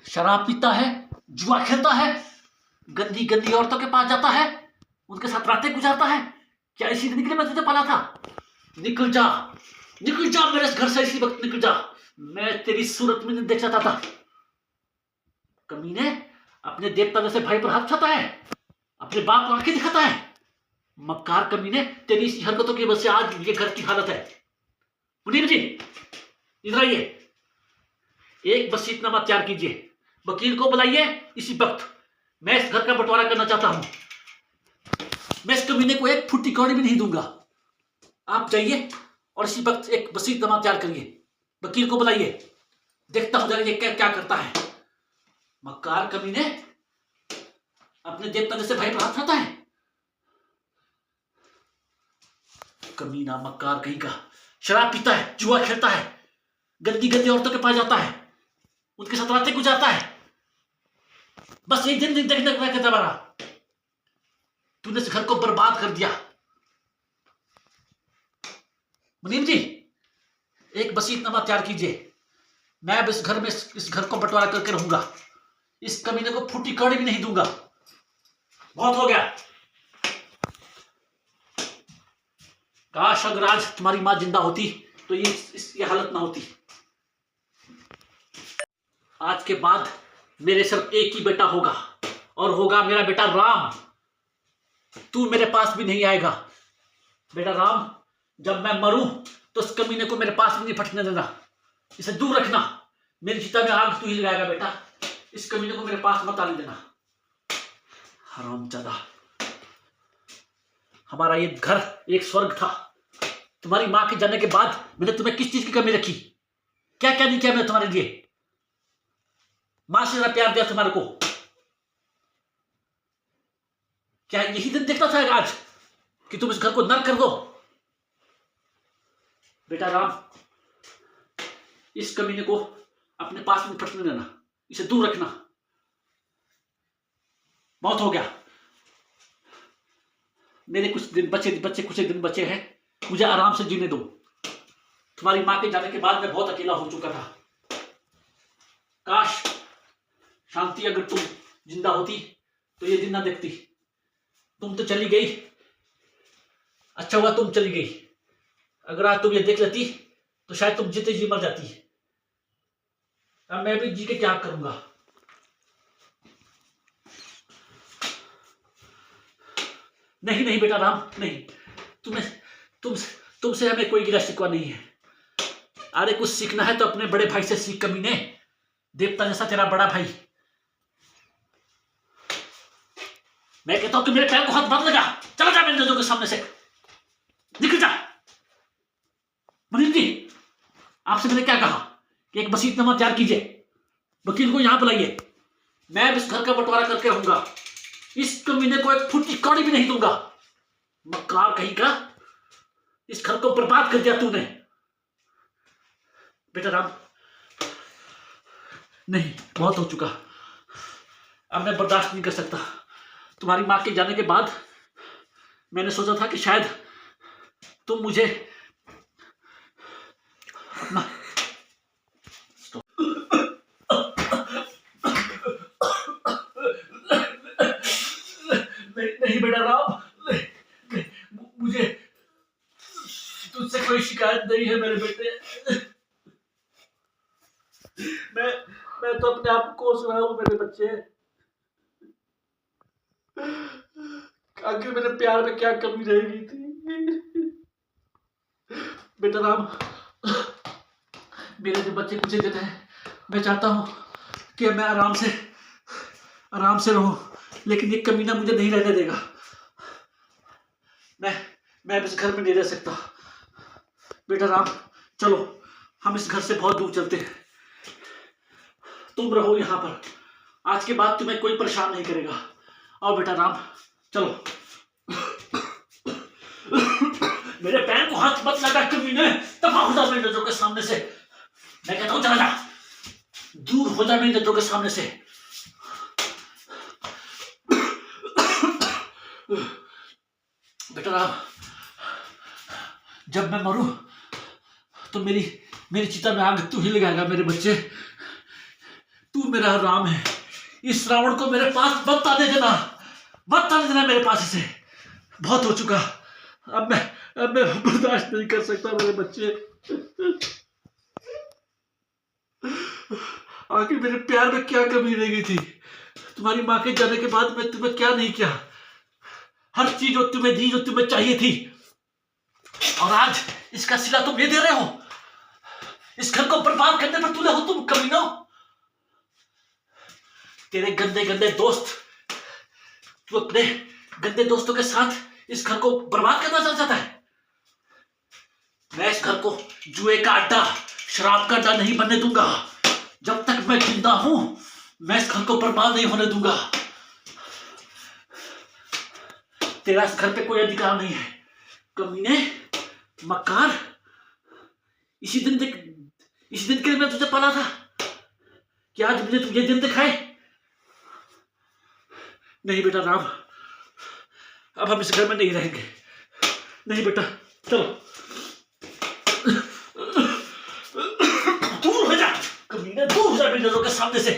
शराब पीता है, जुआ खेलता है, गंदी गंदी औरतों के पास जाता है, उनके साथ रातें गुजारता है। क्या इसी दिन के लिए मैं तुझे पाला था? निकल जा, निकल जा मेरे घर से, इसी वक्त निकल जा। मैं तेरी सूरत में नहीं देख चाहता था। कमीने, अपने देवता जैसे भाई पर हाथ उठाता है, अपने बाप को आंखें दिखाता है। मक्कार कमीने, तेरी इसी हरकतों की वजह से आज ये घर की हालत है। मुनीर जी, इधर आइए, एक वसीयतनामा तैयार कीजिए, वकील को बुलाइए इसी वक्त। मैं इस घर का बंटवारा करना चाहता हूं। मैं इस कमीने को एक फुट्टी कौड़ी भी नहीं दूंगा। आप जाइए और इसी वक्त एक वसीयतनामा तैयार करिए, वकील को बुलाइए, देखता हूं जरा ये क्या क्या करता है। मक्कार कमीने, अपने देवता जैसे भाई पर हाथ उठाता है। कमीना मक्कार कहीं का, शराब पीता है, जुआ खेलता है, गंदी गंदी औरतों के पास जाता है, उनके साथ रातें गुजारता है। बस एक दिन देखने का दबारा, तूने इस घर को बर्बाद कर दिया। मुनीम जी, एक वसीयतनामा तैयार कीजिए। मैं अब इस घर में इस घर को बंटवारा करके रहूंगा। इस कमीने को फूटी कौड़ी भी नहीं दूंगा। बहुत हो गया। काश अगर आज तुम्हारी मां जिंदा होती तो ये हालत ना होती। आज के बाद मेरे सिर्फ एक ही बेटा होगा, और होगा मेरा बेटा राम। तू मेरे पास भी नहीं आएगा। बेटा राम, जब मैं मरूं तो इस कमीने को मेरे पास भी नहीं फटने देना, इसे दूर रखना। मेरी चिता में आग तू ही लगाएगा बेटा, इस कमीने को मेरे पास मत आने देना। हरामजादा, हमारा ये घर एक स्वर्ग था। तुम्हारी मां के जाने के बाद मैंने तुम्हें किस चीज की कमी रखी? क्या क्या नहीं किया मैंने तुम्हारे लिए? मां से ज्यादा प्यार दिया तुम्हारे को। क्या यही दिन देखना था आज कि तुम इस घर को नर्क कर दो? बेटा राम, इस कमीने को अपने पास में फटने देना, इसे दूर रखना। बहुत हो गया। मेरे कुछ दिन कुछ दिन बचे हैं, मुझे आराम से जीने दो। तुम्हारी मां के जाने के बाद मैं बहुत अकेला हो चुका था। काश शांति, अगर तुम जिंदा होती तो ये दिन ना देखती। तुम तो चली गई, अच्छा हुआ तुम चली गई। अगर आज तुम ये देख लेती तो शायद तुम जीते जी मर जाती। अब मैं भी जी के क्या करूंगा? नहीं नहीं बेटा राम, नहीं। तुमसे हमें कोई गिला शिकवा नहीं है। अरे कुछ सीखना है तो अपने बड़े भाई से सीख कमीने। देवता जैसा तेरा बड़ा भाई। मैं कहता हूं कि मेरे पैर को हाथ मत लगा। चला जा मेरे नजरों के सामने से, निकल जा। मुनीम जी, आपसे मैंने क्या कहा कि एक वसीयतनामा तैयार कीजिए, वकील को यहां बुलाइए। मैं इस घर का बंटवारा करके रहूंगा। इस कमीने को एक फुट्टी कौड़ी भी नहीं दूंगा। मक्कार कहीं का, इस घर को बर्बाद कर दिया तूने। बेटा राम, नहीं, बहुत हो चुका। अब मैं बर्दाश्त नहीं कर सकता। तुम्हारी मां के जाने के बाद मैंने सोचा था कि शायद तुम मुझे नहीं बेटा राम, मुझे तुझसे कोई शिकायत नहीं है मेरे बेटे। मैं तो अपने आप को कोस रहा हूं मेरे बच्चे। आखिर मेरे प्यार में क्या कमी रह गई थी? बेटा राम, मेरे जो बच्चे कुछ देते हैं, मैं चाहता हूं कि मैं आराम से रहूं, लेकिन ये कमीना मुझे नहीं रहने देगा। मैं इस घर में नहीं रह सकता। बेटा राम, चलो हम इस घर से बहुत दूर चलते हैं। तुम रहो यहां पर। आज के बाद तुम्हें कोई परेशान नहीं करेगा। आओ बेटा राम, चलो। मेरे पैर को हाथ मत लगा कमीने, तबाह हो जा मेरी नजरों के सामने से। मैं कहता हूं चला जा, दूर हो जा मेरी नजरों के सामने से। बेटा राम, जब मैं मरूं तो मेरी चिता में आग तू ही लगाएगा मेरे बच्चे। तू मेरा राम है। इस रावण को मेरे पास मत आने देना, मत आने देना मेरे पास इसे। बहुत हो चुका, अब मैं बर्दाश्त नहीं कर सकता मेरे बच्चे। आखिर मेरे प्यार में क्या कमी रह गई थी? तुम्हारी माँ के जाने के बाद मैं तुम्हें क्या नहीं किया? हर चीज जो तुम्हें दी, जो तुम्हें चाहिए थी, और आज इसका सिला तुम ये दे रहे हो। इस घर को बर्बाद करने पर तुले हो तुम कमीनो। तेरे गंदे गंदे दोस्त, तू अपने गंदे दोस्तों के साथ इस घर को बर्बाद करना चाहता है। मैं इस घर को जुए का अड्डा, शराब का अड्डा नहीं बनने दूंगा। जब तक मैं जिंदा हूं, मैं इस घर को बर्बाद नहीं होने दूंगा। तेरा इस घर पे कोई अधिकार नहीं है कमीने, मक्कार। इसी दिन के लिए मैं तुझे पाला था कि आज मुझे तुझे दिन दिखाए। नहीं बेटा राम, अब हम इस घर में नहीं रहेंगे। नहीं बेटा, चलो दूर हो जा कमीने, दूर हो जा मेरी नजरों के सामने से।